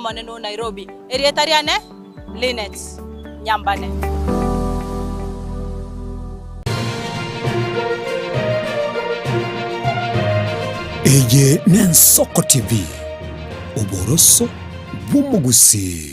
Maneno Nairobi. Erietariane Linet Nyambane. Eje Nensoko TV. Uboroso bw'umugusi.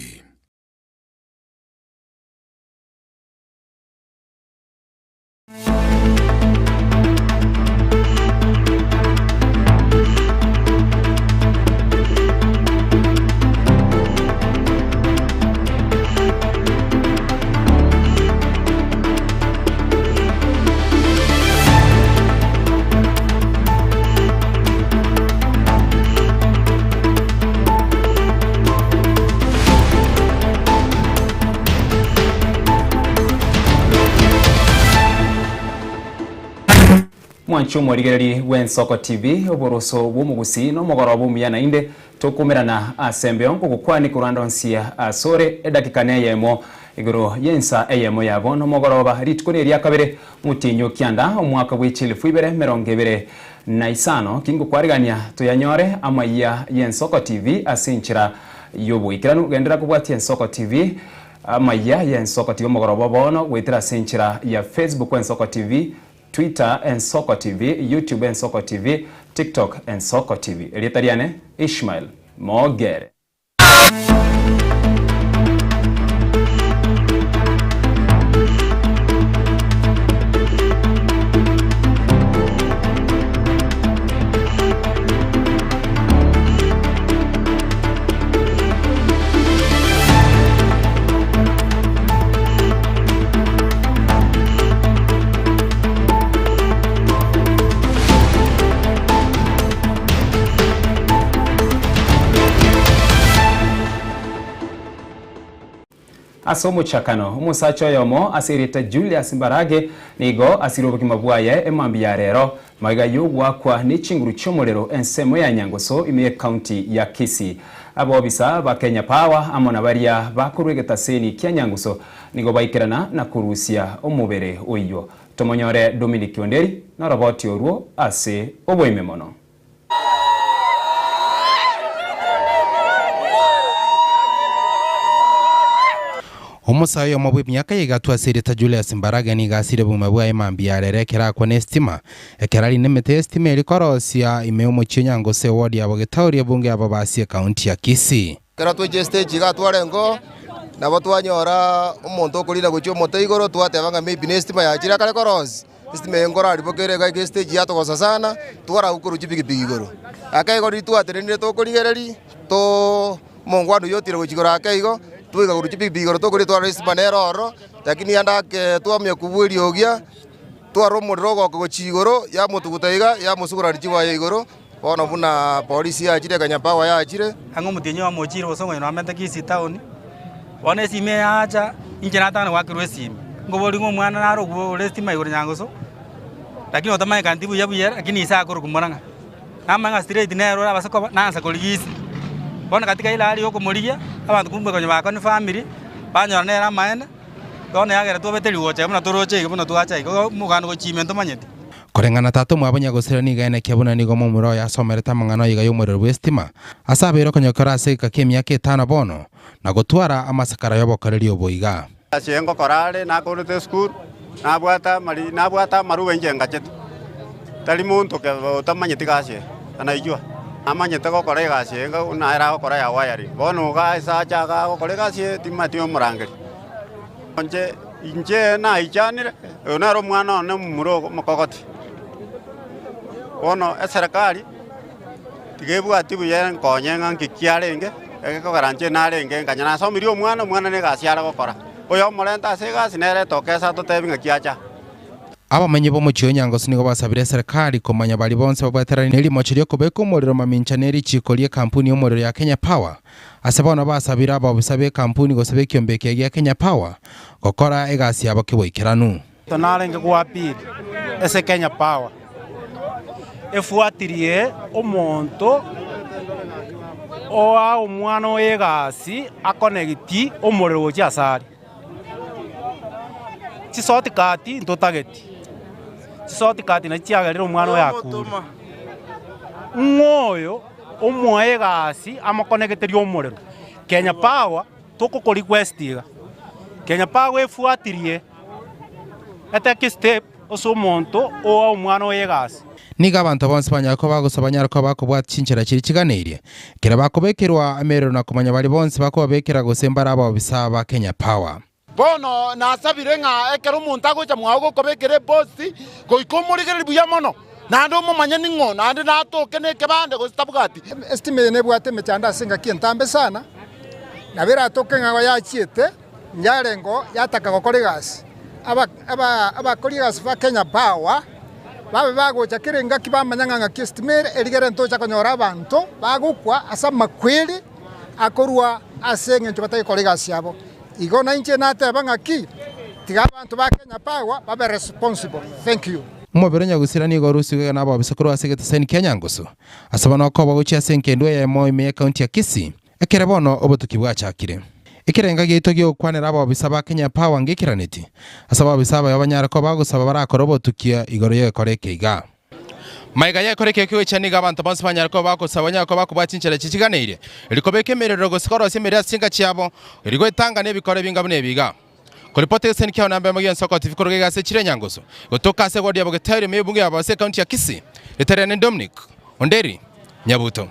Mwanchumo rigereri Wensoko TV oboroso bw'umugusi no mogorobo muyana inde tokumerana asembeo kukwani kurandonsia asore edakikane yemo igoro yensa eyemo yabo no mogoroba ritukone ria kabere mutinyo kyanda omwaka w'echilifu ibere merongebere na isano kingo kwarigania tuyanyore amaya Yensoko TV asinchira yobo ikiranu gendera kubwati Yensoko TV amaya Yensoko TV mogorobo bono wetira sinchira ya Facebook Yensoko TV, Twitter Ensoko TV, YouTube Ensoko TV, TikTok Ensoko TV. Erietariane Ishmael Mogere. Asomo chakano umusacho yomo asirita Julius Mbarage nigo asiroboki mabwaye emambia rero maga yugwa kwa nichinguru chomorero ensemo ya Nyangoso imiye county ya Kisii abo bisa ba Kenya Power amona baria bakurwegeta seni kya Nyangoso nigo baikirana na kurusia omubere oyo tomonyore Dominic Onderi na roboti oruo ase oboimemono. Umusayo mabwe myaka yigatwa sirita Julius Mbarage ni gasire bumabwa emambia rerekera kwa nestima ekerali nemete estima likorosia imeumo Nyangoso ward ya Bogetauri bunge ababasi county ya Kisii kera twe stage gatwarengo nabo twanyora umuntu okulira gucyo moto igoro twatebanga maybe nestima ya kira kale korosi estima engora ribokere ga stage yatogosa sana twara ukuru kibigibigi igoro akaigo ritwaterenire tokurigereri to mongwanu yotire guchigora akaigo tuiga guruchipi bigoro tokuri twa race banero lakini anda ke twamye kubwiri ogia twaro muriro go chigoro ya mutugutaiga ya musugura richiwa ya igoro bona buna polisi ya chire Kenya Power ya chire hango mutinyo wa mochiro bosongo no amenta Kisii town bona sime acha injena tana wakirwe sime ngobori ngo mwana naro go restima igoro Nyangoso lakini otamaye kantibu yabuye lakini isa akoro kumoranga amanga straight nero abasako nansa koligisi bona katika ila hali yoko muriya abantu kumbe kwenye bakoni family banyora nera maena bona yagera tobeteri woche bona toroche bona tuacha iko mugano go chimento manyete korengana tato mwabanya gosera ni gaena kyabuna ni gomo muro ya somereta mangano yiga yomorero westima asabero konyokora seka kemia ke tana bono na gotwara amasakara yobokareri oboiga asengo korale na korete school na bwata maruwe njenga chetu tali muntu ke utamanyete gasye anaijua amanyete gokora igacenga unaira gokora ya wayari bono ga sacha ga gokora gacie timatio murangeri inje na ichanire unaro mwana ne muro mukogoti bono eserikali tigebu atibu ye nkonyenga nkikiarenge egekogoranje narenge nganyana somirio mwana ne gasiara gokora oyo morenta sega sinere tokesa totebinga kiacha abamenye bo mucyo Nyangoso nigo basabire serikali komanya bali bonse babaterani neli mochirio kobeko umuriro maminchaneri chikolie kampuni y'umuriro ya Kenya Power asabona basabira abo bisabe kampuni gosabe kyombeke ya Kenya Power gokora egasi yabo kiboikeranu tonarenge gwapiri ese Kenya Power efuatirie omonto oa omwana oegasi akonegiti umuriro cyasari chisoti kati ntotageti chisoti kati na chiagarira omwana yakuri mwoyo omwoe gasi amakonegeteria omorero Kenya Power toko request iga Kenya Power efuatirie atake step oso monto o omwana oyegasi niga abantu bonse banyako bagusaba nyarako bakubwata chinchera kiri kiganeirie kira bakubekirwa amerero na kumanya bali bonse bakubekira gusembara abo bisaba Kenya Power bono nasabire nga ekero omuntu agocha mwago kobekere bosi goikomurigere buya mono nando mumanya ningo nandi natoke nekebande gositabugati estimate nebwate mechanda singa kientambe sana nabera atoke nga yachiete nyarengo yataka gukora gasi abakora gasi ba Kenya Power babe bagocha kirenga kibamanya nga kiestimate erigere ntocha konyora abantu bagukwa asa makweli akorwa asenge ncho batayikora gasi yabo igona inche nateba ngaki tiga abantu ba Kenya Power babe responsible. Thank you. Mubere nyagusira ni gorusi we nabo bisakuru asegete sen Kenya ngusu asaba no ko baguchi senke ndwe ya mo ime county ya Kisii ekere bono obutuki bwachakire ikirenga gito gyo kwanera abo bisaba Kenya Power ngikiraniti asaba bisaba yabanyara ko bagusaba barakora obutukia igoro ye koreke iga maiga ye koreke kyo cyane gabantu bonse banyara ko bagusaba nyako bakubachinchera kikiganeire rikobekemerero gosikoro semeria singa cyabo rigo itanga nebikore bingabune biga Kuripote sen kia namba magi Nsoko TV korogega se chire nyangoso gotoka se godi yabo getare mebunge yabo se county ya Kisii etere Dominic Onderi Nyabuto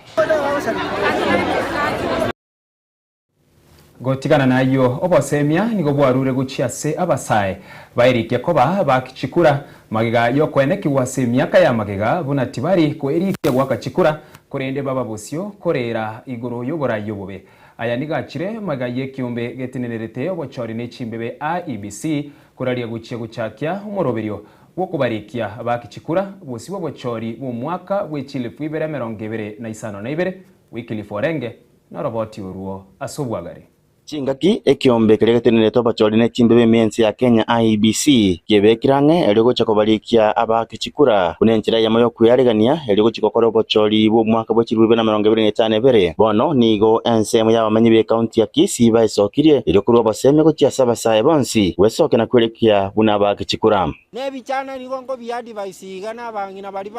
gotigana nayo obosemia nigo bwarure guchia se abasae bairikia koba bakichikura magiga yo kweneki wasemia kaya magiga bunatibari ko erikia gwakachikura kurende baba bosio korera igoro yobora yobobe aya nigachire magaye kiumbe getinenerete obochori nechimbebe IEBC kuraria guchia guchakia umoroberio wokubarikia bakichikura bosi bobochori mu mwaka w'echilifu 2022 Wycliffe Orenge na roboti uruo asobwagari Chingaki ekiombe kiregetenere to bachori ne chimbebe miensi ya Kenya IEBC kibekirange erigo chakobalikia abakichikura kunenchira yamayo kuyaregania erigo chikokoro bachori bo mwaka bo 2025 bono nigo ensemo y'abamenyi be county ya Kisii bayisokirie erikuru baseme ko cyasaba sae bonsi wesoke na kwerekia buna abakichikura nebichana nigongo bya device igana bangina bali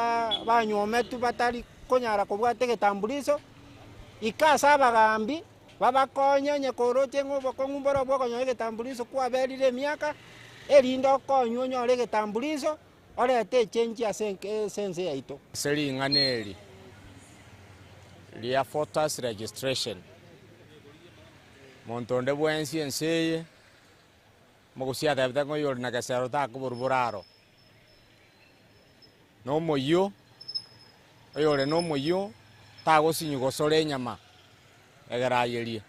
banyometu batali konyara kobwate getambulizo ikasa abagambi babakonya nyekoro chengo bakongumbora bwo konyo getambulizo kwa belire miaka erindo konyo nyore getambulizo orete change ya sense yaito seri nganeli lia photos registration montonde bwensi enseye mogusia dabda ngo yor na kasero ta kuburburaro no moyo oyore no moyo ta gosinyo gosore nyama egarayerie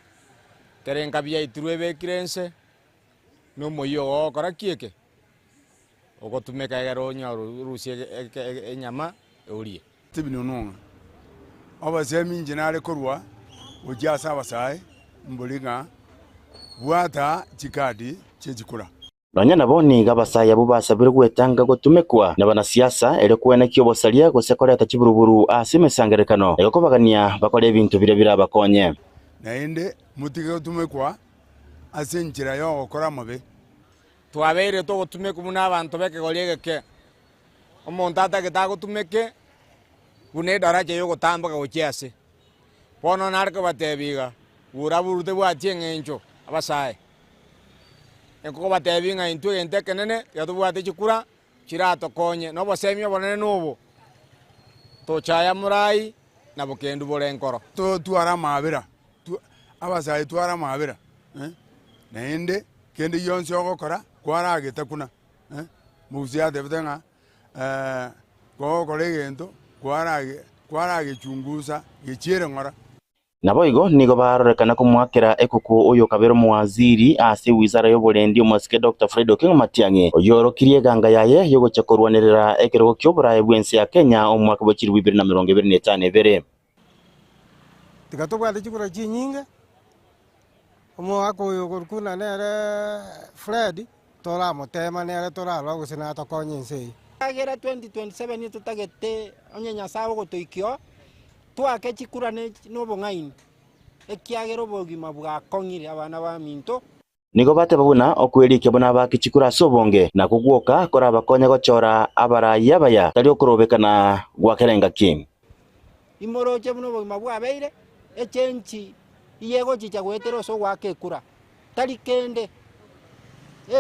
terenga bya iturwe bekirense no moyo okora kieke ogotumeka egaro nyaru rusie enyama eurie tibino nonga abasemi injinare korwa ujasa abasaye mbulinga bwata chikadi chechikura Banya naboni gabasaya bubasabire gwetanga gotumekwa nabanasiasa ere kwena kyobosalia gosekora tachiburuburu asimesangerekano ekobagania bakore ibintu birebira bakonye naende mutige gotumekwa asenchira yo gukora mabe twabere to gotumeka muna abantu beke goriegeke omontu atageta gotumeke bune daraje yo gotambuka gochiase bono nariko batebiga buraburute bwatiengencho abasaye eko batebinga into entekenene yatubwate chikura chirato konye no bosemio bonene nubo tochaya murai na bokendu borenkoro to tuara mabira abasaye tuara mabira naende kende yonse ogokora kwaragete kuna musia debdenga go kolegento kwarage chunguza gichere ngora Naboigo nigo barorekana kumwakira ekuku uyo kabero muwaziri ase wizara y'oburendi omwasike Dr. Fred Okengo Matiang'i oyorokirie ganga yaye yogo chakorwanerera ekero kyoburaye bwensi ya Kenya omwaka wa 2025 tikatobwate chikura chinyinga omwaka uyo gorukuna nere Fred tora motema nere tora logo senata konyense agera 2027 tutagete onyenya sawo gotoikio twake chikura no bongaini ekiagero bogima bwa kongire abana ba minto nigo bate babuna okwerikia bona bakichikura sobonge na kugwoka kora bakonya gochora abaraya baya tali okorobekana gwakerenga kim imoroche buno bogima bwa beire echenchi iyego chicha gwetero so wake kura tari kende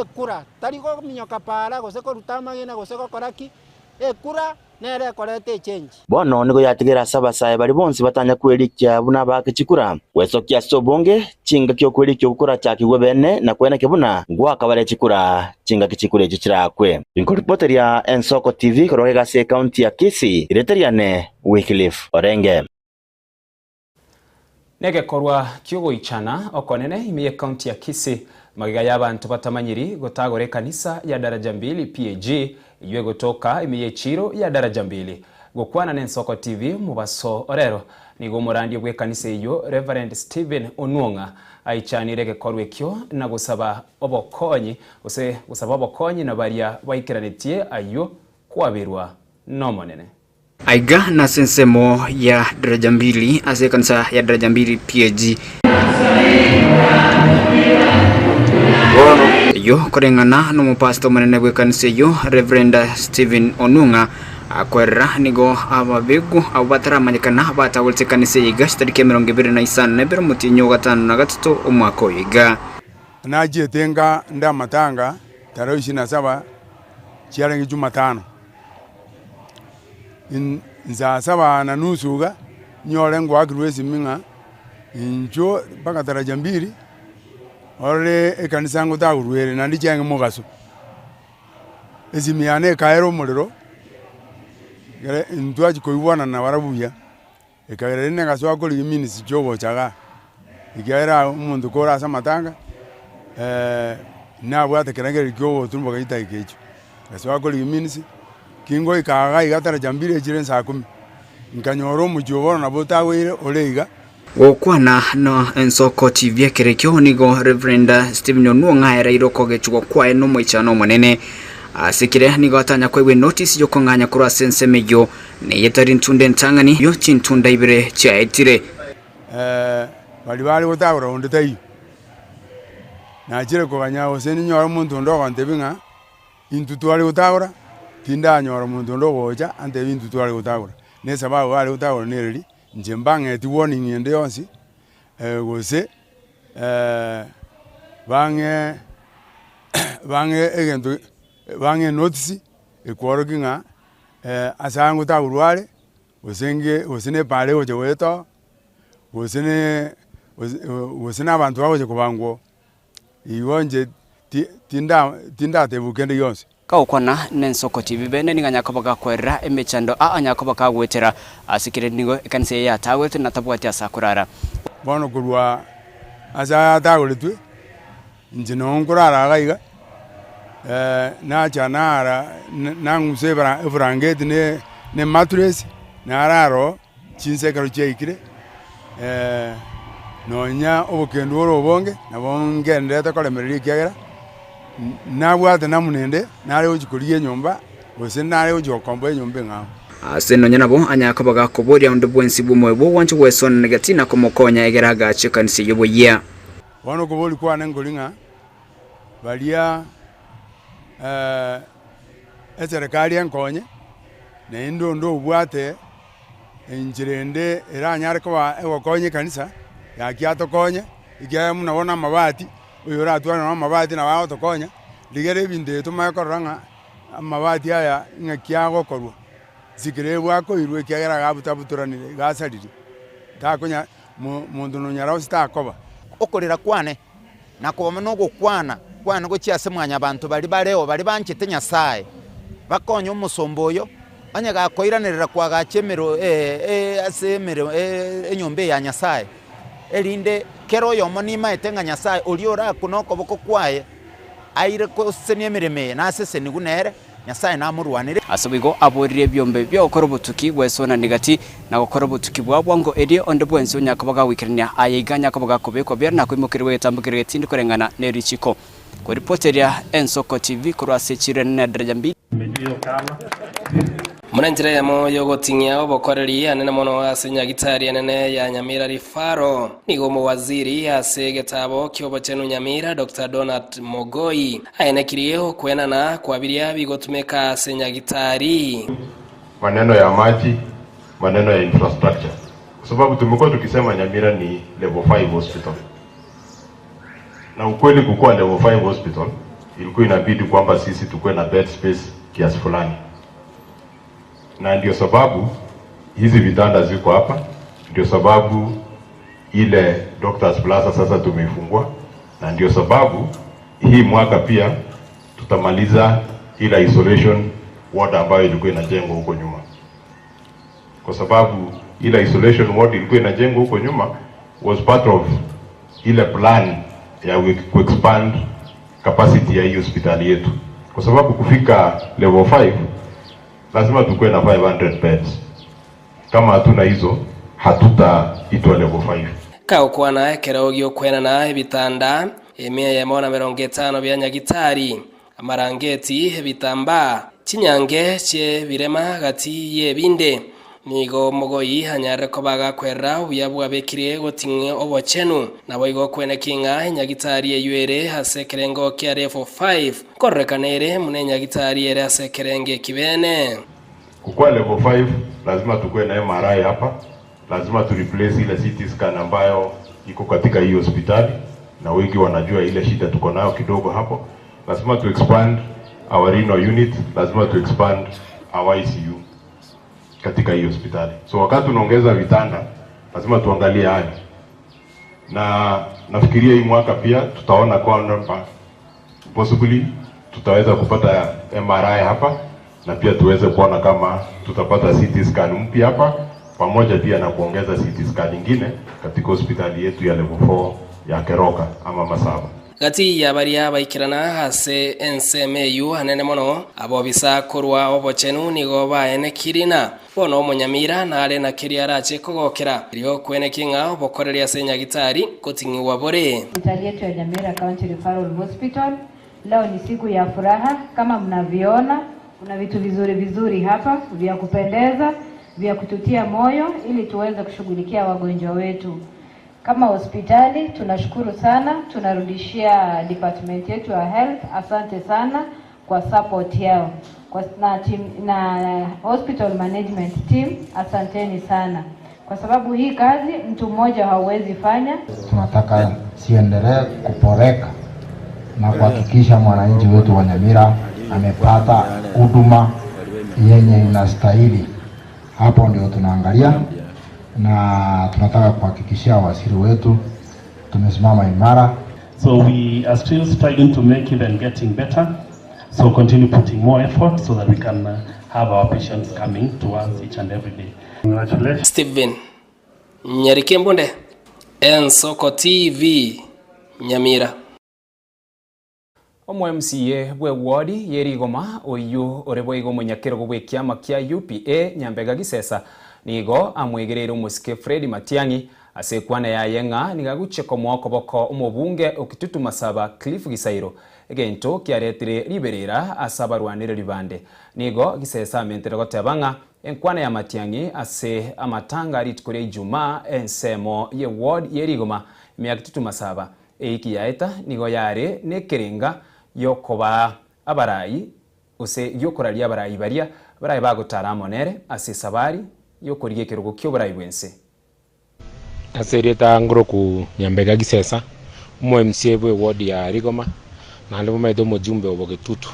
ekura tari go minyoka para gose ko rutamagena gose ko koraki ekura nere korete change bono nigo yatigera sabasaye bali bonsi batanya kwelikia buna bakechikura wesokia sobonge chinga kyo kwelikia gukora cyakigwe bene na kwena kibuna gwakabare chikura chinga kichikure chichirakwe inkoripoteri ya Ensoko TV korogega se county ya Kisii ireteriane Wycliffe Orenge nege korwa kyogo ichana okonene imiye county ya Kisii magiga y'abantu batamanyiri gotagore kanisa ya daraja 2 PAG iwe gotoka imiye chiro ya daraja 2 gukwana n'Ensoko TV mubaso orero nigo murandi bwe kanisa iyo Reverend Stephen Onwonga aichanire gekorwe kyo na gusaba obokonyi gusaba obokonyi na baria baikiranetie ayo kwabirwa nomonene aiga na sensemo ya daraja 2 ase kanisa ya daraja 2 PAG yo korengana no mupasto manene bwe kanisa yo Reverend Stephen Onwonga akwera nigo ababegu abataramanyikana batawulse kanisa yiga tariki 25 bero mutinyo gatano na gatatu umwaka yiga naje tenga ndamatanga tarehe 27 chiarengi Jumatano nza saba na nusuga nyole ngwagirwezi minga injo baka daraja 2 ore ekanisa ngo tagurwere nandi cyangwa mugaso ezimiane kaero muliro gare ntwaji koibwana na barabuya ekagere ne gaso akoli minisi jobo chaga igera umuntu kora samatanga na bwate kerangere jobo tumbo gaita ikecho gaso akoli minisi kingo ikaga igatara jambire jire saa 10 nkanyoro mujobo na botawire oleiga okwana no Ensoko TV kerekyo nigo Reverend Stephen Onwonga era irokoge chugo kwae no mwichano monene asikire nigo atanya kwewe notice yo konganya kura sensemeyo ne yetari ntunde ntangani yo chintunda ibere chaitire bali gotagura onde tayi na jire ko banyawo seni nyoro muntu ndo kwantebinga intutu ali gotagura tinda nyoro muntu ndo goja ante intutu ali gotagura ne sababu ali gotagura nereri njembange ti warning yende yonsi gose bange egento bange notice ekworokinga asangu ta urwale osene pale oje weto osene abantu baje kubango iwonje tinda tebukende yonsi kaukwana n'Ensoko TV bene ninganya kabaga kwera emechando anya kabaga gwetera asikire nigo kanisa ya tawete na tabwati asakurara bono kurwa asa tawetwe njino nkurara gaiga na chanara na ngusebra frangeti ne matres na raro chinsekaro cheikire nonya obokendo orobonge na bonge ndeta kolemereri kyagera na bwate na munende na leo jikoliye nyumba ose na leo jokombo nyumba ngao aseno nyanabo anyaka baga koboria ndo bwensi bumwe bo wanchu wesona negatina komokonya egeraga chikanisi yobo ya wano koboli kwa nengolinga balia eserikali enkonye ne ndo bwate enjirende eranyare kwa egokonye kanisa yakiato konye igya munabona mabati uyora atwana na mabati na wao tokonya ligere binde tumakoranga amabati aya ngakiago korwa zikire bwako irwe kyagera gabutabuturanire gasalire takonya mundu no nyara usitakoba okorera kwane nakobama no gukwana go cyase mwanya abantu bari bareo bari banchite Nyasaye bakonye umusomboyo anyaga koiranirira kwa gachemero asemero enyombe ya Nyasaye elinde kero yomo ni maetenga Nyasaye oliora kunoko boko kwaye aire ko senie mireme na sese nigunere Nyasaye na murwanire asobigo aborire byombe byo korobutuki gwesona nigati na gukorobutuki bwabwango eri onde bwensi nyakabaga wikirnya ayiganya kabaga kobeko berna kwimukirwe tambukirwe tindi korengana nerichiko ko reporter ya Ensoko TV kurase chirene daraja 2 Munenjira ya moyo gotingia obokoreri anene mono asenya gitari anene ya Nyamira Rifaro nigo mu waziri ase getabo kyobo chenu Nyamira Dr. Donald Mogoi aenekiriyeho kwenana kwabiria bigotumeka asenya gitari maneno ya maji maneno ya infrastructure kwa sababu tumekuwa tukisema Nyamira ni level 5 hospital, na ukweli kukuwa level 5 hospital ilikuwa inabidi kwamba sisi tukue na bed space kiasi fulani, na ndio sababu hizi vitanda ziko hapa, ndio sababu ile Doctors Plaza sasa tumeifungua, na ndio sababu hii mwaka pia tutamaliza ile isolation ward ambayo ilikuwa inajengwa huko nyuma, kwa sababu ile isolation ward ilikuwa inajengwa huko nyuma was part of ile plan ya expand capacity ya hii hospitali yetu, kwa sababu kufika level 5 lazima tukue na 500 beds. Kama hatuna hizo hatutaitwa level 5. Kaukwana kerogio kwena na ebitanda emia ya mona 50 bya nyagitari amarangeti ebitamba chinyange che birema gati yebinde nigo Mogoyi hanyare ko bagakwera ubuyabwa bekire gotinge obochenu nabo igo kwene kinga nyagitari eyere hasekerengo kya level 5 korrekanere mune nyagitari ere hasekerenge kibene. Kukua level 5 lazima tukue na MRI hapa, lazima tu replace ile CT scan ambayo iko katika hii hospitali, na wengi wanajua ile shida tuko nayo kidogo hapo. Lazima tu expand our renal unit, lazima tu expand our ICU katika hii hospitali. So wakati tunaongeza vitanda lazima tuangalie hayo, na nafikiria hii mwaka pia tutaona kwamba possibly tutaweza kupata MRI hapa, na pia tuweze kuona kama tutapata CT scan mpya hapa, pamoja pia na kuongeza CT scan nyingine katika hospitali yetu ya level 4 ya Keroka ama Masaba. Gati ya baria baikirana hase NCMU hanene mono abo bisa kurwa obochenu nigo baene kirina bono Munyamira na ale na kiriarache kogokera rio kwene kinga obokoreria senyagitari kotingiwa bore. Hospitali yetu ya Nyamira County Referral Hospital leo ni siku ya furaha. Kama mnaviona kuna vitu vizuri hapa vya kupendeza, vya kututia moyo ili tuweze kushughulikia wagonjwa wetu. Kama hospitali tunashukuru sana, tunarudishia department yetu ya health asante sana kwa support yao. Na hospital management team asanteni sana, kwa sababu hii kazi mtu mmoja hauwezi fanya. Tunataka siendelee kuporeka na kuhakikisha mwananchi wetu wa Nyamira amepata huduma yenye inastahili. Hapo ndio tunaangalia, na tunataka kuhakikishia waziri wetu tumesimama imara. So we are still striving to make it and getting better. So continue putting more effort so that we can have our patients coming to us each and every day. Congratulations. Steven Nyarikembonde, Ensoko TV, Nyamira. Omo MCA bwe wadi yerigoma oyu orebo igo munyakero gwe kiama kya UPA Nyambega Gisesa nigo amwegerero musike Fred Matiang'i asekwana ya yenga nigaguche komoko boko umubunge okitutu Masaba Cliff Gisairo egento kiaretire liberera asabarwanire libande nigo Gisesa amentere gotebanga enkwana ya Matiang'i ase amatanga ritkore Ijumaa ensemo ye ward yerigoma myakitutu Masaba eiki yaeta nigo yare nekerenga yokoba abarayi use yokoralia abarayi baria barayi bagotara monere ase sabari yokoriye kerugo kyo barayi bwense asereta ngoro ku Nyambega Gisesa mo MCA bwe ward ya Rigoma na ndimo maido mujumbe obogetutu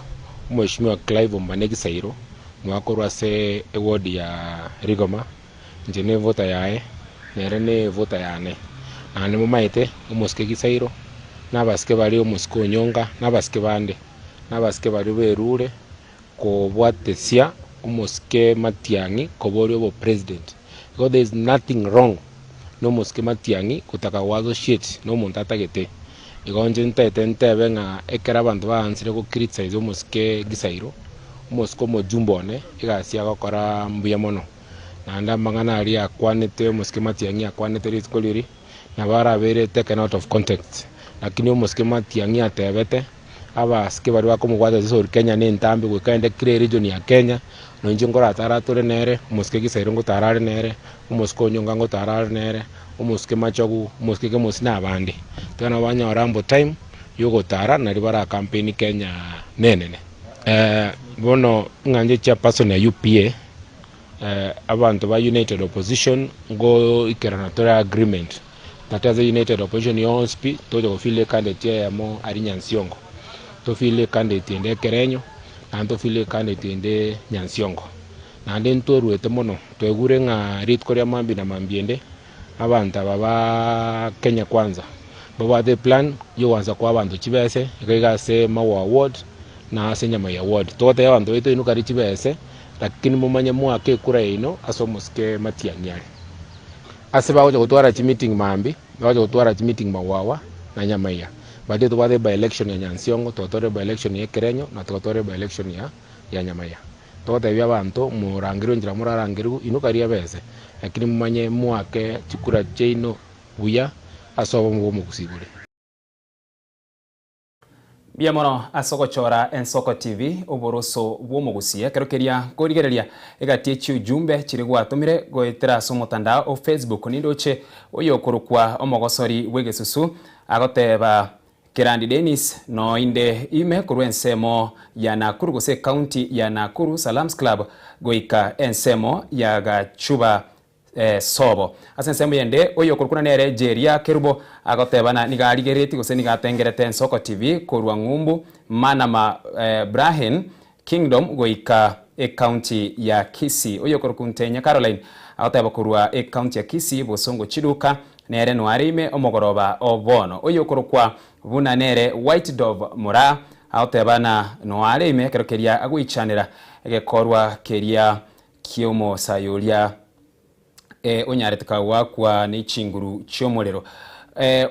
mheshimiwa Clive Ombanegi Sairo mwakorwa se ward ya Rigoma njene vota yae nerene vota yane na ndimo maite umuske Gisairo nabaske bali omusiko nyonga nabaske bande nabaske bali berure ko bwatesia umuske Matiang'i kobori obo president, because there is nothing wrong no muske Matiang'i kutaka wazo shit no muntu atagete igonje ntete nga ekera bantu bansire ko criticize umuske Gisairo umusko mojumbone igasia gokora mbuya mono na nda mangana ali akwanete umuske Matiang'i akwanete ritkoliri na bara bere taken out of context, lakini umuske Matiang'i atebete abaske bari bakomugwata zisori Kenya ne ntambe gwikaende kire region ya Kenya no njingora taratore nere umuske Gisairo ngo tarare nere umusko nyonga ngo tarare nere umuske Machogu umuske ke musina abandi tana banya orambo time yugo tara na libara campaign Kenya nenene bono nganje cha person ya UPA abantu ba United Opposition ngo ikeranatora agreement nataza United Opposition yonspi tojo kufile candidate ya mo ari Nyansiongo to file candidate ende Kerenyo na to file candidate ende Nyansiongo na nden to ruete mono to egure nga rit korea mambi na mambiende abantu baba Kenya Kwanza baba the plan yo wanza kwa abantu chibese ikaiga se mawa award na ase nyama ya award to te abantu beto inuka richibese lakini mumanye mwake kura ino asomuske matianyari ase baje gutwara chi meeting mambi baje gutwara chi meeting mawawa na nyama ya bade to bade by election ya Nyansiongo to tore by election ya Kerenyo na to tore by election ya nyama ya to te bya abantu murangiro njira murarangiru inuka ria bese lakini mumanye mwake chikura cheino buya asobo mu kusibure Biamono asogochora Ensoko TV oboroso bwomugusie kerokeria korigereria egatie chiujumbe chiri gwatumire goetera so mutandao o Facebook nindoche oyokorukwa omogosori wegesusu agoteba Kerandi Dennis no inde ime kuru ensemo ya Nakuru gose county ya Nakuru Salams Club goika ensemo ya Gachuba sobo asensemo yende oyo kurukuna nere jeria kerubo agotebana nigarigereti gose nigatengerete Ensoko TV kurwa ngumbu manama Brahin Kingdom goika county ya Kisii oyo kurukuntenya Caroline agoteba kurwa county ya Kisii bosongo chiduka nere nwarime omogoroba obono oyo kurukwa buna nere White Dove mura agotebana nwarime kerokeria agwichanira egekorwa keria kiomo sayuria onyaretka wakwa ni chinguru chomorero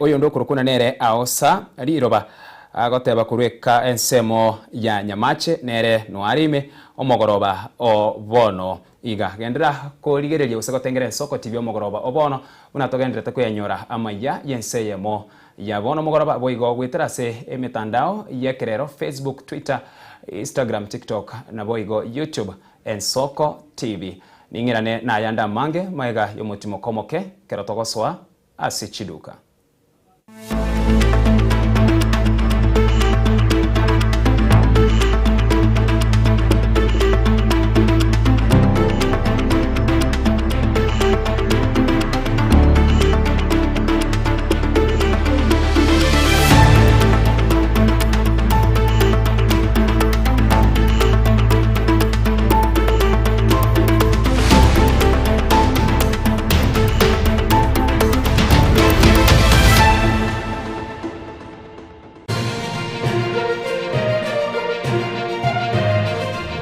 oyo ndo kurukuna nere aosa riroba agoteba kurweka ensemo ya Nyamache nere nwarime omogoroba obono iga gendera ko rigereria usegotengera Ensoko TV omogoroba obono unatogenderete kuyanyora amaya yenseyemo ya bono mogoroba boigo gwitera se emitandao yekerero Facebook, Twitter, Instagram, TikTok na boigo YouTube Ensoko TV ningirane na yanda mange maiga yomutimo komoke kerotogoswa asichiduka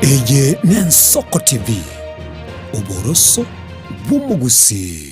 Eye ni Ensoko TV oboroso bw'omugusi.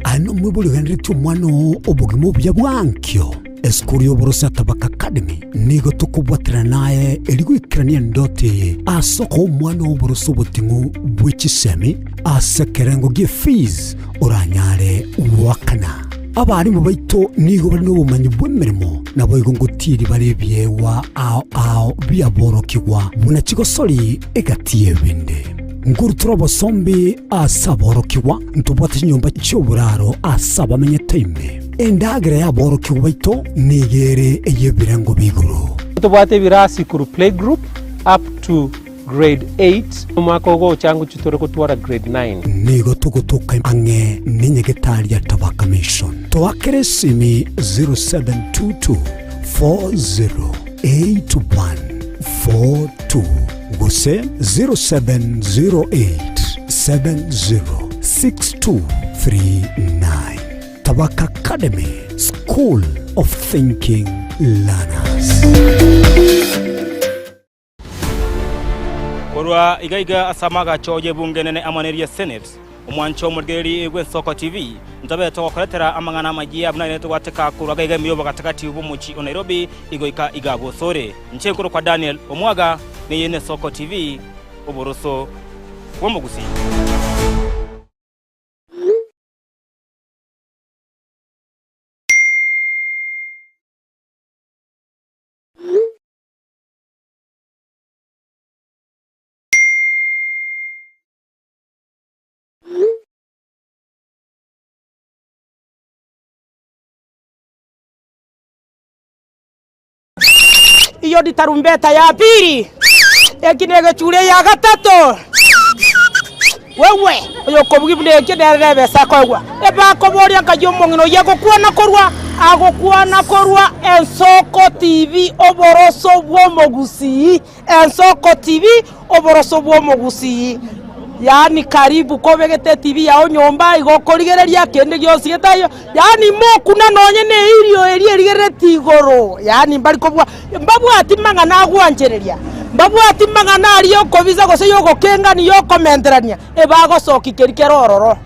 Ano mwebuli Henry Tumwano obugimo bya bwankyo Eskuru y'oboroso Tabaka Academy nigo tukubwatira naye eligwikirania ndote asoko omwana w'oboroso butingu bw'ekisemi asekerengo g'efees oranyare wakana abarimu baito nigo bali n'obumanyi bw'emirimo nabo igongotiri bari byewa ao byaborokigwa buna kigosori egatiye binde Nguruturo bosombi asaborokiwa ntubwate nyumba cy'oburaro asabamenye time endagere yaborokiwa baito nigere eyebirango biguru tubwate birasi kuru play group up to grade 8 umwaka changu chitore kutwara grade 9 nigo tugutuka ange ninyegetari ya Tabaka Mission twakere simi 0722 408142 gose 0708706239 Tabaka Academy School of Thinking Learners. Korwa igaiga asamaga choje bungenene amaneria Senate omwancho murgeri Ensoko TV ntabe to koletera amangana magia abunane to wateka kurwa gaiga miyobo katakati ubumuchi Nairobi igoika igabo sore nchenkuru kwa Daniel Omwaga ni Ensoko TV oboroso womugusi. iyo ni tarumbeta ya pili, ekinege chule ya gatatu. Wewe uyo kobugibne kidere besa kwagwa eba koboria kajomo ngino yego kuana korwa Ensoko TV oboroso bwomogusi Ensoko TV oboroso bwomogusi yani karibu kobegete TV yao nyomba igokorigereria kende gyosi getayo yani mokuna nonye ne irio erigerere tigoro yani mbali kobwa mbabu atimanga na gwanjereria mbabu atimanga na ariyo kobiza gose yo gokenga ni yo komenderania ebago soki kerikerororo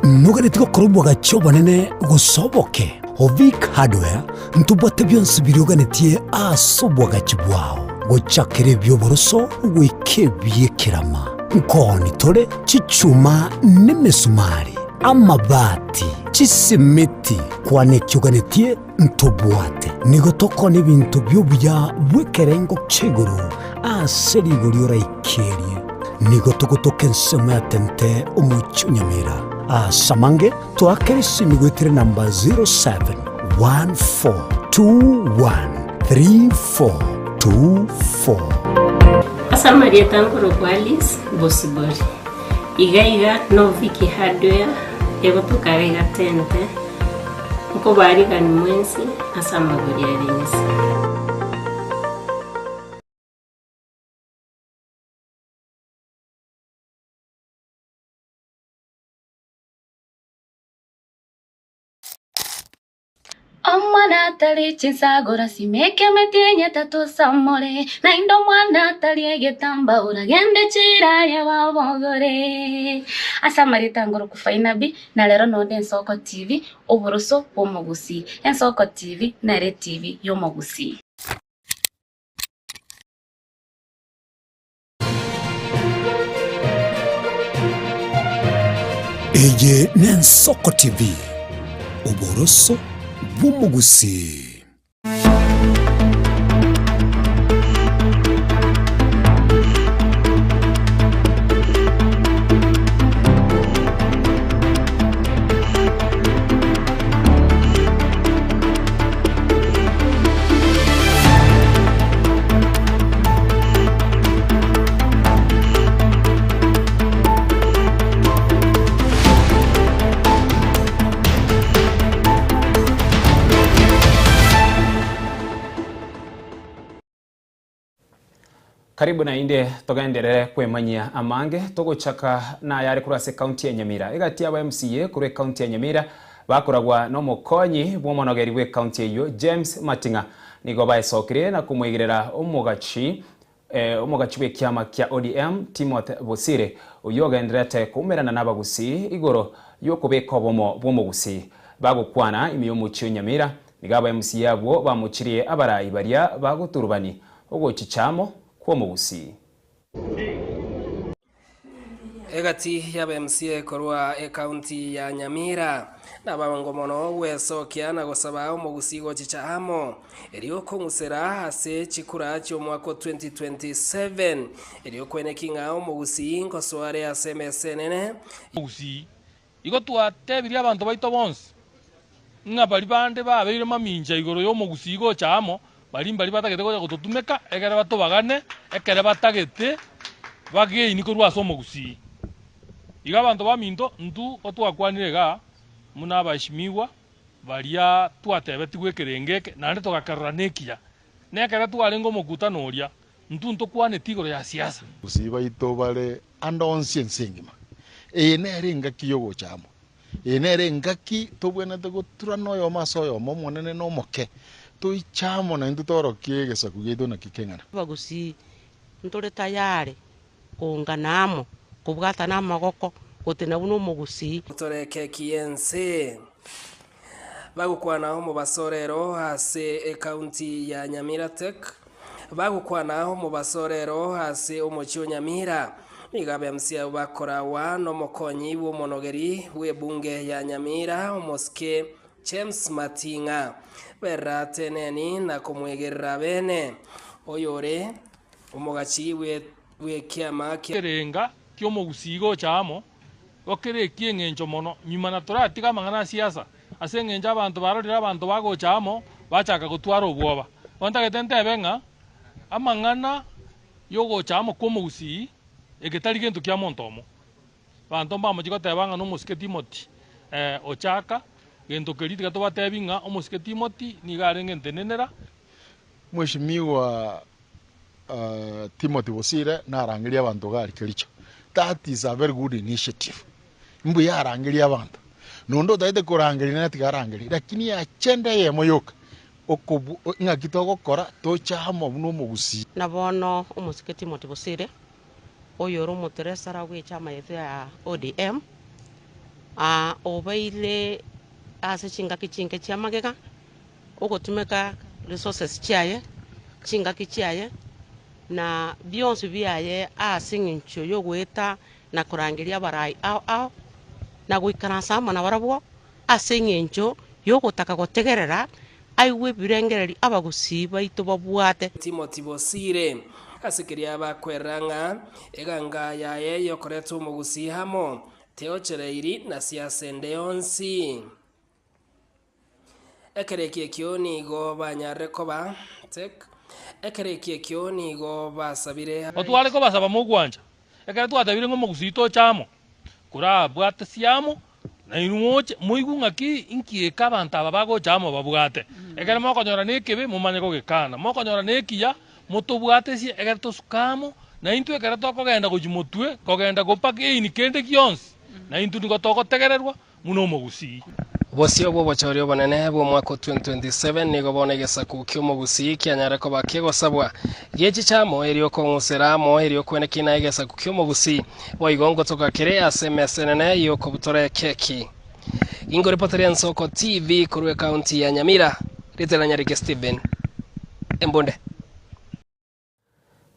nugere tiko korobwa gachoba nene gusoboke Ovik Hardware ntubate byonse biruganetie asobwa gachibwao gochakere byoboroso gwikebye kirama nkoni tore chichuma nemesumari amabati chisimiti kwane cyuganetie ntubwate nigotoko n'ibintu by'obuya bwekerengo cheguru aseriguriora ikerie nigotogotoke nsemo ya tente umucyunyamira samange tuakerisi migwetire namba 0714213424 Asa Maria Tankoro Kwalis Bosibori Iga no Viki Hardware ego tukarega tente uko bari gani mwensi asa magori ya renesi Omwana tali chisagora simeke metienya tatu samore na indo mwana tali egetamba uragende chira ya babogore asa Marita ngoro kufaina bi na lero no Ensoko TV oboroso bomogusi Ensoko TV na Re TV yomogusi Eye Ensoko TV oboroso bomogusi Karibu na inde togenderere kwemanyia amange togochaka na yari kurase county ya Nyamira egati aba MCA kure county ya Nyamira bakuragwa no mukonyi bwomonogeri we county iyo James Matinga nigo baisokire na kumwigerera umugachi we kiama kya ODM Timothy Bosire uyogenderete kumerana nabagusi igoro yokubeka bomogusi bagukwana imiyomuchi Nyamira nigaba MCA abo bamuchiriye abarayi baria baguturubani ogochichamo kwa mugusi egati yaba MCA korwa county ya Nyamira nabango mono wesokia na gosaba umugusi go chichamo erioko musera ase chikura cyo mwako 2027 erioko enekinga umugusi nkosware asemesenene mugusi igo twatebiria abantu baito bonse ngabali bande babeire maminja igoro yo mugusi go chamo bali batagete ko gututumeka egere batubagane ekere batagete bageini ko rwaso mugusi iga abantu baminto ntu otwakwanire ga muna bashimiwa balia twatebeti gwekerengeke nande togakaruranekia nekere twarengo mukutano uria ntu kwane tigoro ya siasa usiba ito bale andonse nsengima nere ngaki yogo chamo nere ngaki tobwena toguturano yo maso yo monene no moke tuichamo na ndu toro kiegesa kugedo na kikengana bagusi ntore tayari kunganamo kubwata na magoko gutena buno mugusi toreke kiense bagukwana mu basorero hase county ya Nyamira Tech bagukwana mu basorero hase umucyo Nyamira nigabe MCA bakora wa no mokonyi wo monogeri we bunge ya Nyamira umuske James Matinga berateneni na kumwegerera bene oyore umugachi we kiama kirenga kyo mugusigo chamo okere kiengencho mono nyuma na turatiga mangana siasa asengenja abantu barorira abantu bagochamo bachaka gutwara obwoba onta getente benga amangana yogochamo komugusi egetari gento kya montomo bantu mbamo chigotebanga no musike Timothy ochaka gento keriti gatobatebinga omusike Timothy nigarenge ntenenera Mheshimiwa Timothy Bosire narangiria abantu gari kericho. That is a very good initiative. Mbu yarangiria abantu. Nondo taite kurangiri na tikarangiri. Lakini achenda ye moyoka. Okobu ngakito gokora tochamo no mugusi. Nabono omusike Timothy Bosire oyoro muteresara gw'echama yetu ya ODM obaile ase chingaki chinke chiamagega ogotumeka resources chiaye chingaki chiaye na byonse byaye asingincho yogweta na kurangiria barai ao na gwikaransa mana barabwo asingincho yogotaka gotegerera aiwe birengereri abagusi baito babwate. Timothy Bosire asikiria bakweranga eganga yaye yokoretwo umugusi hamo teochereiri na siasende onsi ekerekie kioni go banyarekoba tek ekerekie kioni go basabire otwale ko basaba mugwanja ekere twatabire ngo mugusito chamo kura bwate siamo na inuoche muigunga ki inkieka abantu ababago chamo babwate ekere mokonyora nekebe mumanye ko gekana mokonyora nekiya mutubwate si ekere tosukamo na intu ekere tokogenda gujimutwe kogenda gopaka ini kende kionsi na intu nigotogotegererwa muno mugusi bosio bwo bochorio bonene bwo mwaka 2027 nigo bonegesa kukyo mugusi kyanyare ko bakegosabwa gechi chamo erio konguseramo erio kwene kinagesa kukyo mugusi boigongo toka kere asemesenene yoko butore keki ingo reporter ya Nsoko TV kurwe county ya Nyamira ritela Nyarike Steven Embonde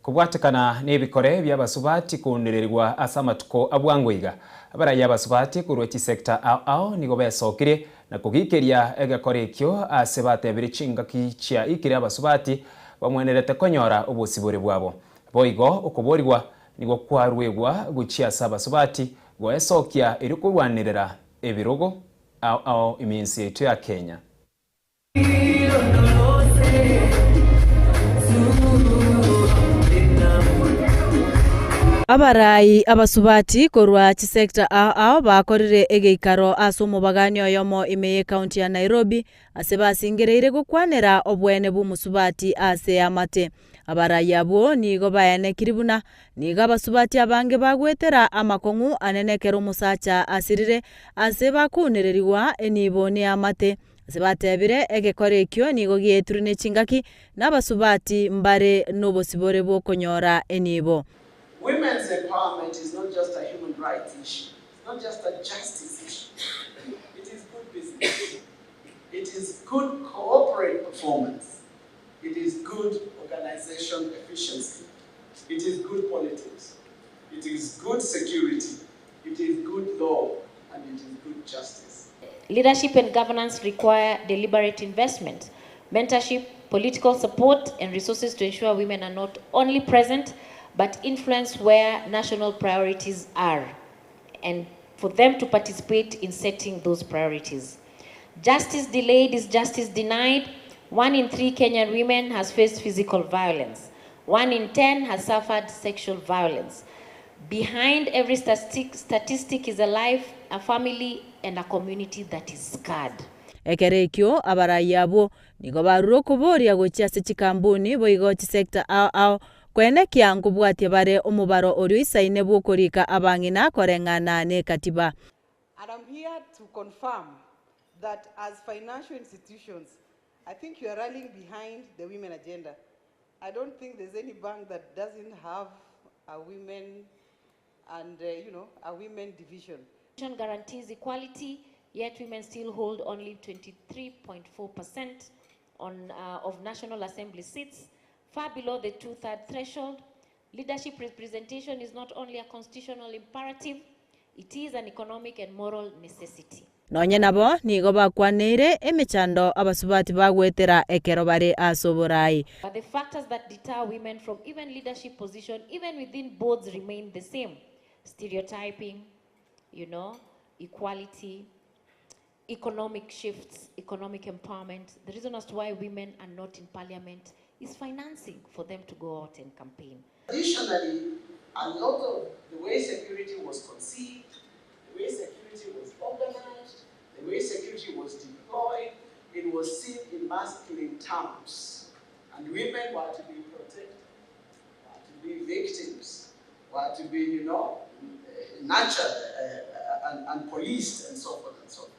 kubwatikana n'ebikore by'abasubati kundirerwa asamatuko abwangwiga abaraya abasubati kurwe chisekta ao nigo besokire na kugikeria egakore ekyo asebatebire chingaki chia ikire abasubati bamwenerete konyora obusibore bwabo boigo okuborirwa nigo kwarwegwa guchia sabasubati goesokia iri kurwanirira ebirogo ao iminsi yetu ya Kenya. Abarai abasubati korwa chisekta ao bakorire egeikaro asumubaganio yomo imeye county ya Nairobi asebasingereire gukwanera obwene bw'umusubati ase amate abarai abo nigo bayane kiribuna niga abasubati abange bagwetera amakongu anenekera umusacha asirire ase bakunereriwa enibone amate asebatebire egekore ekyo nigo gieturine chingaki n'abasubati mbare n'obosibore bw'okonyora enibo. Women's empowerment is not just a human rights issue. It's not just a justice issue. It is good business. It is good corporate performance. It is good organization efficiency. It is good politics. It is good security. It is good law. And it is good justice. Leadership and governance require deliberate investment, mentorship, political support, and resources to ensure women are not only present but influence where national priorities are, and for them to participate in setting those priorities. Justice delayed is justice denied. 1 in 3 Kenyan women has faced physical violence. 1 in 10 has suffered sexual violence. Behind every statistic is a life, a family, and a community that is scarred. Ekerekyo abarai abo nigo baruro kuboria gochia se chikambuni boigo chisekta ao kwene kiangu bwatie bare omubaro orio isaine bwokorika abangina korengana ne katiba. And I'm here to confirm that as financial institutions, I think you are rallying behind the women agenda. I don't think there's any bank that doesn't have a women and a women division. Guarantees equality, yet women still hold only 23.4% of National Assembly seats, far below the 2/3 threshold. Leadership representation is not only a constitutional imperative, it is an economic and moral necessity. Nonye nabo nigo bakwanire emechando abasubati bagwetera ekero bare asoborai. But the factors that deter women from even leadership position, even within boards, remain the same. Stereotyping, you know, equality, economic shifts, economic empowerment. The reason as to why women are not in parliament is financing for them to go out and campaign. Additionally, a lot of the way security was conceived, the way security was organized, the way security was deployed, it was seen in masculine terms. And women were to be protected, were to be victims, were to be, you know, nurtured and policed and so forth and so forth.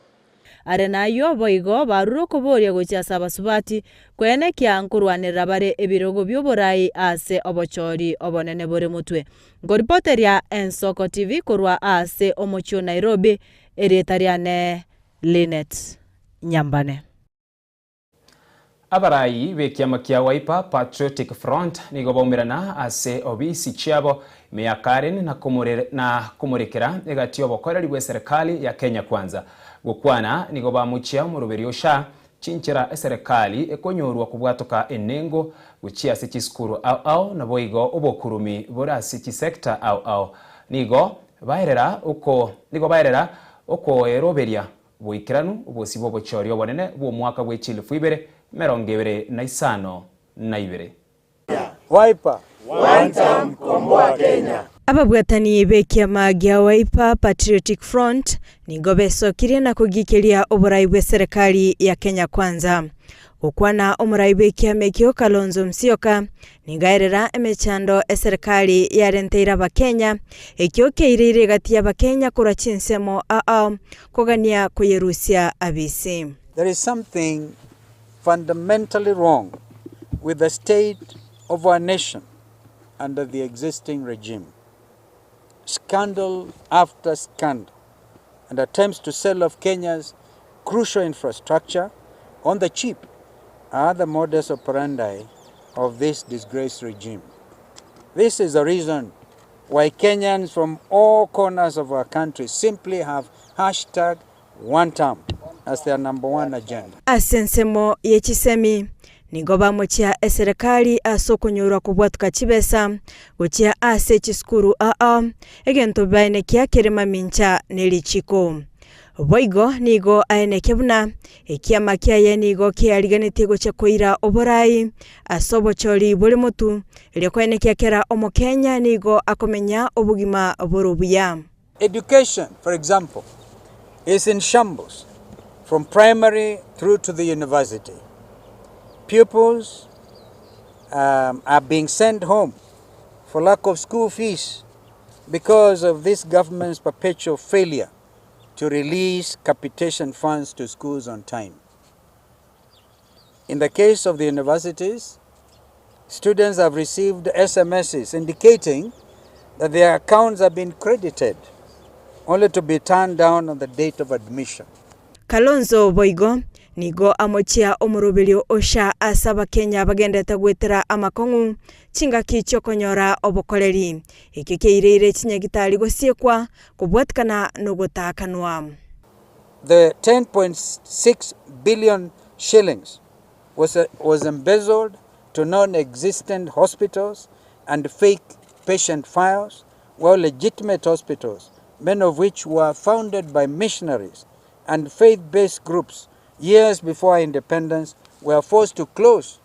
Arenayo boigo baruro kuboria gochasa basubati kwene kya nkurwanira bare ebirogo byoborai ase obochori obonene bore mutwe ngoripoteria Ensoko TV kurwa ase omochio Nairobi eretariane Linet Nyambane. Abarai bekiama kia Wiper Patriotic Front nigo baumirana ase obisi chiabo meakaren na kumurekera egati obokoreri bwe serikali ya Kenya Kwanza gukwana nigo bamuchia mu ruberio sha chinchira serikali ekonyorwa kubwatoka enengo guchia se chiskuru au na boigo obokurumi bora se sector au nigo bairera uko eroberia boikiranu obosibo bochori obonene bwo mwaka bwe chilifu ibere merongevere na isano na ibere. Wiper one time komboa Kenya. Ababwatani bekiama gia Wiper Patriotic Front nigo besokire na kugikeria oborai bwe serikali ya Kenya Kwanza. Gukwana omurai bekiama kyo Kalonzo Musyoka nigairera emechando serikali ya renteira ba Kenya ekyo keirire gati ya ba Kenya kura chinsemo kogania kuyerusia abisi. There is something fundamentally wrong with the state of our nation under the existing regime. Scandal after scandal and attempts to sell off Kenya's crucial infrastructure on the cheap are the modus operandi of this disgraced regime. This is the reason why Kenyans from all corners of our country simply have hashtag one term as their number one agenda. Asensemo yechisemi nigo bamuchia serikali asokonyura kubwatuka chibesa guchia ase chiskuru egento baine kia kerema mincha nelichiko boigo nigo aene kebuna ekiama kia ye nigo kiariganite goche koira oborai asobochori bole mutu lekwene kia kera omokenya nigo akomenya obugima borobuya. Education, for example, is in shambles from primary through to the university. Pupils are being sent home for lack of school fees because of this government's perpetual failure to release capitation funds to schools on time. In the case of the universities, students have received SMSs indicating that their accounts have been credited, only to be turned down on the date of admission. Kalonzo boigo nigo amochia omurubirio osha asaba Kenya bagendeta gwetera amakongu chinga kicho konyora obokoleri ikikeirire chinyagitari gosiekwa kubwatkana no gutakanwa. The 10.6 billion shillings was embezzled to non-existent hospitals and fake patient files, while legitimate hospitals, many of which were founded by missionaries and faith-based groups years before independence, were forced to close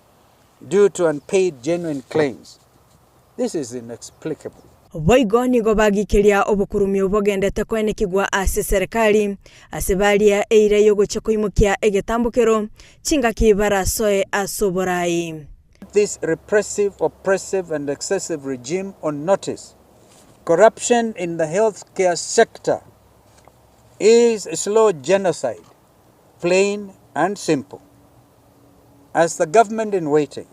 due to unpaid genuine claims. This is inexplicable. Boigo nigo bagikeria obukurumi obogendete kwene kigwa ase serikali asebalia eire yogo chokoimukia egetambukero chinga kibara soe asoborai. This repressive, oppressive and excessive regime on notice. Corruption in the healthcare sector is a slow genocide, plain and simple. As the government in waiting,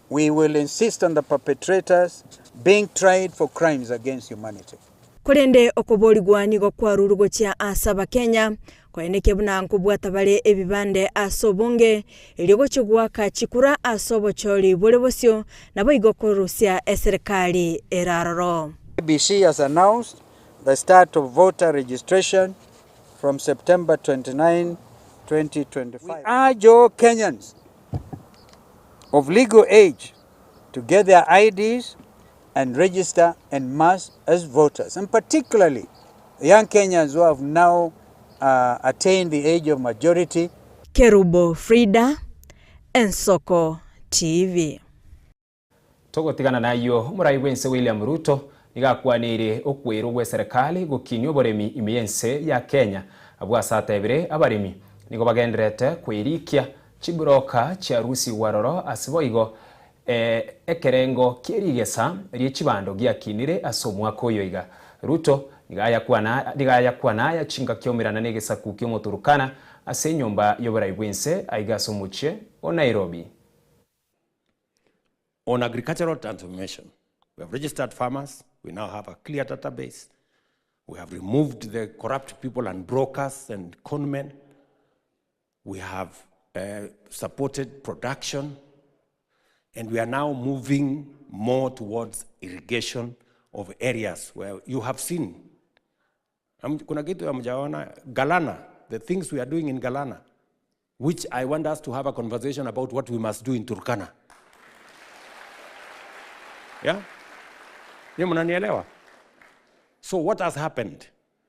we will insist on the perpetrators being tried for crimes against humanity. Kurende okoborigwa nigo kwarurugo chia asaba Kenya kwaeneke buna nkubwata bale ebibande asobonge iligo chugwa kachikura asobochori bolebosyo nabo igokorusia serikali eraroro. ABC has announced the start of voter registration from September 29, 2025. We urge all Kenyans of legal age to get their IDs and register en masse as voters, and particularly young Kenyans who have now attained the age of majority. Kerubo Frida, Ensoko TV. Togotigana nayo murai wense William Ruto nigakwanire okwero gwe serikali gukinyo oboremi imiyense ya Kenya abwasatebire abaremi nigo bagenderete kwirikia chiburoka chia rusi waroro asiboigo ekerengo kirigesa riechibando giakinire asomwako yoiga. Ruto nigaya kwana ya chinga kyomirana negesaku kyomoturukana ase nyomba yoborai bwense aigasomuche o Nairobi. On agricultural transformation, we have registered farmers. We now have a clear database. We have removed the corrupt people and brokers and conmen. We have supported production, and we are now moving more towards irrigation of areas where you have seen. Kuna kitu ya mjaona Galana, the things we are doing in Galana, which I want us to have a conversation about what we must do in Turkana. Yeah? So what has happened?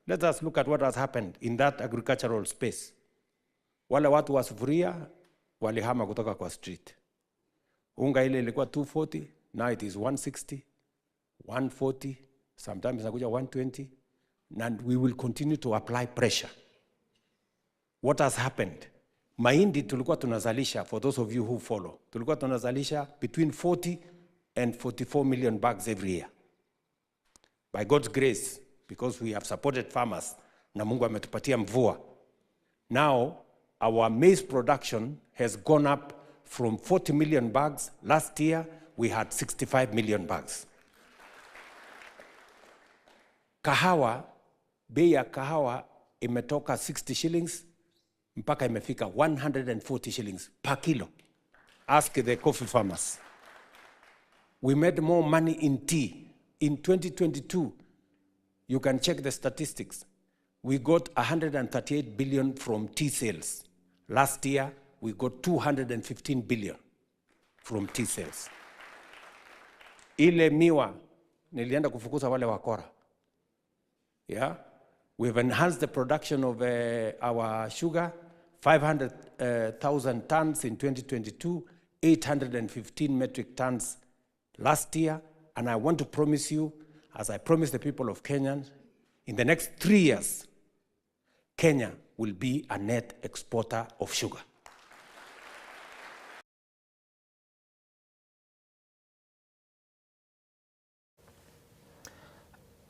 Let us look at what has happened in that agricultural space. Wale watu wa sufuria walihama kutoka kwa street. Unga ile ilikuwa 240, now it is 160, 140, sometimes inakuja 120, and we will continue to apply pressure. What has happened? Mahindi tulikuwa tunazalisha, for those of you who follow, tulikuwa tunazalisha between 40 and 44 million bags every year. By God's grace, because we have supported farmers, na Mungu ametupatia mvua. Now, our maize production has gone up from 40 million bags. Last year, we had 65 million bags. Kahawa, bei ya kahawa imetoka 60 shillings, mpaka imefika 140 shillings per kilo. Ask the coffee farmers. We made more money in tea. In 2022, you can check the statistics. We got 138 billion from tea sales. Last year, we got 215 billion from tea sales. Ile miwa, nilienda kufukuza wale wakora. Yeah? We've enhanced the production of our sugar, 500,000 tons in 2022, 815 metric tons last year, and I want to promise you, as I promise the people of Kenya, in the next 3 years, Kenya will be a net exporter of sugar.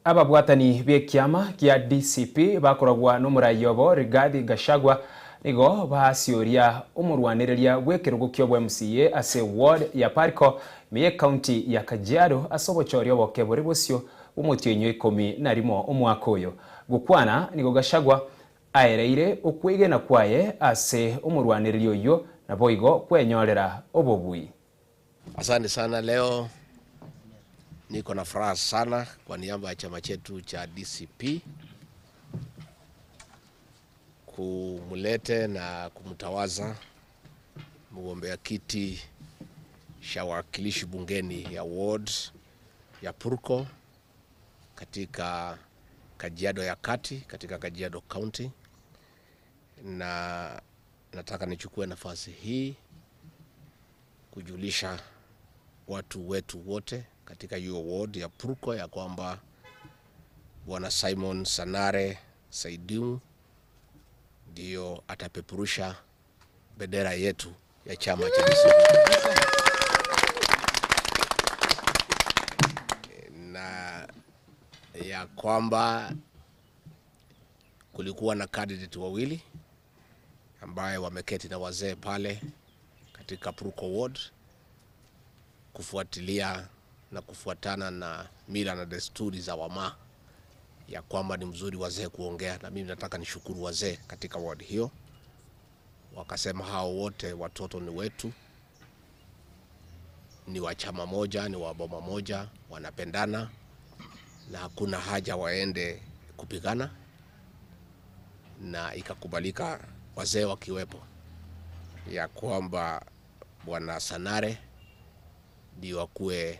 Ababwatani bekiama kia DCP bakoragwa n'umurayobo Rigathi Gachagua nigo basioria umurwaniriria gwekirugo kyobwe MCA ase ward ya Pariko miye county ya Kajiado asobochorio boke buri busyo umutyonyo 11 omwaka oyo gukwana nigo Gachagua aereire okwige na kwaye ase umurwaniriria oyo na boigo kwenyorera obobui. Asante sana. Leo niko na furaha sana kwa niaba ya chama chetu cha DCP kumulete na kumtawaza mgombea kiti cha wakilishi bungeni ya ward ya Purko katika Kajiado ya Kati, katika Kajiado County, na nataka nichukue nafasi hii kujulisha watu wetu wote katika hiyo ward ya Purko ya kwamba Bwana Simon Sanare Saidu ndio atapepurusha bendera yetu ya chama cha DCP. Na ya kwamba kulikuwa na candidate wawili ambaye wameketi na wazee pale katika Purko ward kufuatilia na kufuatana na mila na desturi za Wamaa ya kwamba ni mzuri wazee kuongea, na mimi nataka nishukuru wazee katika ward hiyo. Wakasema hao wote watoto ni wetu, ni wa chama moja, ni wa boma moja, wanapendana na hakuna haja waende kupigana, na ikakubalika wazee wakiwepo ya kwamba Bwana Sanare ndio akuwe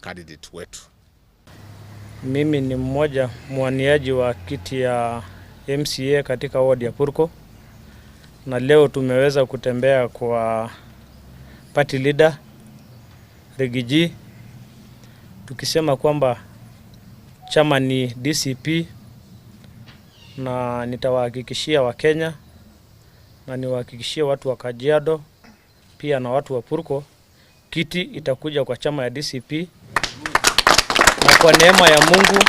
candidate wetu. Mimi ni mmoja mwaniaji wa kiti ya MCA katika ward ya Purko, na leo tumeweza kutembea kwa party leader Rigiji tukisema kwamba chama ni DCP, na nitawahakikishia Wakenya na niwahakikishie watu wa Kajiado pia na watu wa Purko kiti itakuja kwa chama ya DCP, na kwa neema ya Mungu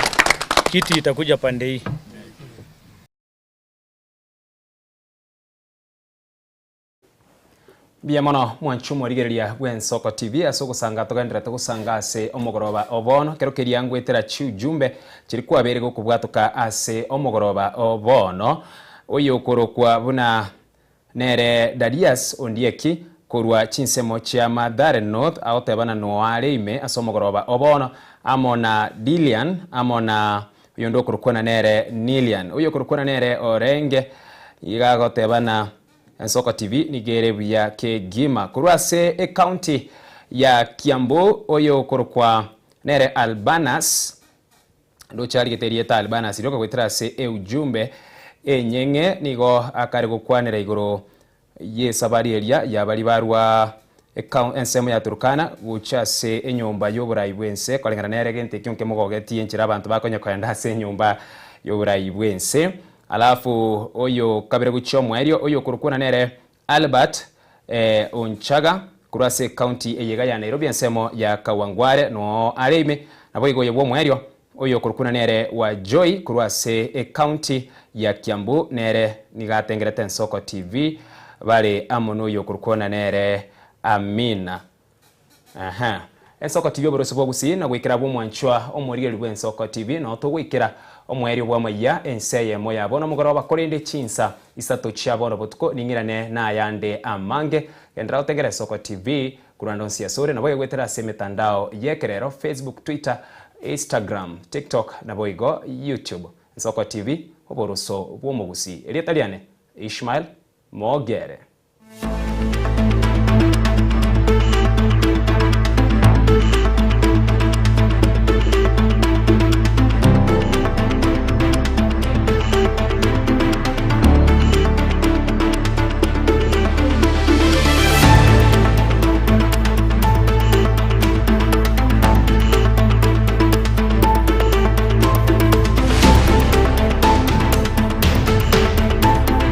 kiti itakuja pande hii. Bia mono mwanchumo rigeria Wensoko TV asoko sanga tugandira tugusanga ase omogoroba obono kero kiriangwe tera chujumbe chirikuwa bere gukubwatuka ase omogoroba obono oyo korokwa buna nere Darius Ondieki korwa chinsemo chia Mathare North aotebana noare ime ase omogoroba obono amona Dilian amona yondo korokwa nere Nilian oyo korokwa nere Orenge igagotebana Ensoko TV nigere buya ke gima kurase e county ya Kiambu oyo korokwa nere Albanas ndo chari geterieta Albanas iroko gwitira se e ujumbe enyenge nigo akari gukwanira igoro ye sabari eria ya bari barwa ensemo ya Turkana gucha se enyumba y'oburayi bwense kolengana nere gente kyonke mogogeti enchira abantu bakonya kwenda se enyumba y'oburayi bwense. Alafu oyo kabire gucho mwerio oyo kurukuna nere Albert Onchaga kurase county eyega ya Nairobi ensemo ya Kawangware no areime nabo igoye bwo mwerio oyo kurukuna nere wa Joy kurase county ya Kiambu nere nigatengerete Ensoko TV bale amono oyo kurukuna nere Amina. Ensoko TV oboroso bwogusi na gwikira bwo mwanchwa omorigeri bwa Ensoko TV no to gwikira omweri bwa maya enseye moya bono mugoroba korinde chinsa isato chia bono botuko ningirane na yande amange endra utegere Ensoko TV kurandonsi ya sore na boye gwetera se mitandao yekerero Facebook, Twitter, Instagram, TikTok na boigo YouTube. Ensoko TV oboroso bwo mugusi elietaliane Ishmael Mogere.